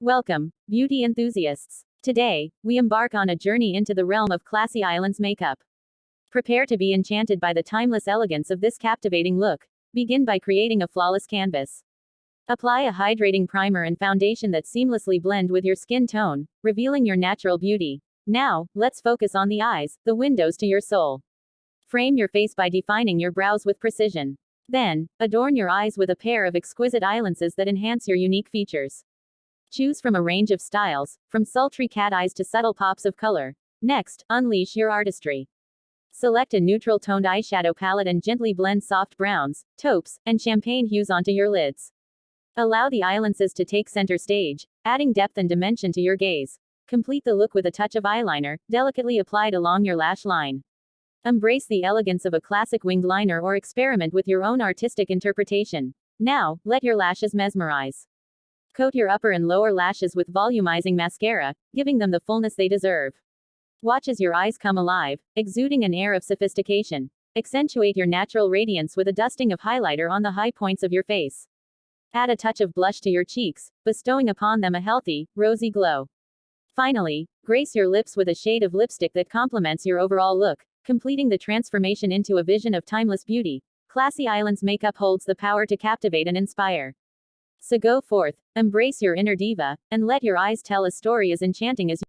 Welcome, beauty enthusiasts. Today, we embark on a journey into the realm of classy islands makeup. Prepare to be enchanted by the timeless elegance of this captivating look. Begin by creating a flawless canvas. Apply a hydrating primer and foundation that seamlessly blend with your skin tone, revealing your natural beauty. Now, let's focus on the eyes, the windows to your soul. Frame your face by defining your brows with precision. Then, adorn your eyes with a pair of exquisite eyelashes that enhance your unique features. Choose from a range of styles, from sultry cat eyes to subtle pops of color. Next, unleash your artistry. Select a neutral toned eyeshadow palette and gently blend soft browns, taupes, and champagne hues onto your lids. Allow the eyelashes to take center stage, adding depth and dimension to your gaze. Complete the look with a touch of eyeliner, delicately applied along your lash line. Embrace the elegance of a classic winged liner or experiment with your own artistic interpretation. Now, let your lashes mesmerize. Coat your upper and lower lashes with volumizing mascara, giving them the fullness they deserve. Watch as your eyes come alive, exuding an air of sophistication. Accentuate your natural radiance with a dusting of highlighter on the high points of your face. Add a touch of blush to your cheeks, bestowing upon them a healthy, rosy glow. Finally, grace your lips with a shade of lipstick that complements your overall look, completing the transformation into a vision of timeless beauty. Classy Islands makeup holds the power to captivate and inspire. So go forth, embrace your inner diva, and let your eyes tell a story as enchanting as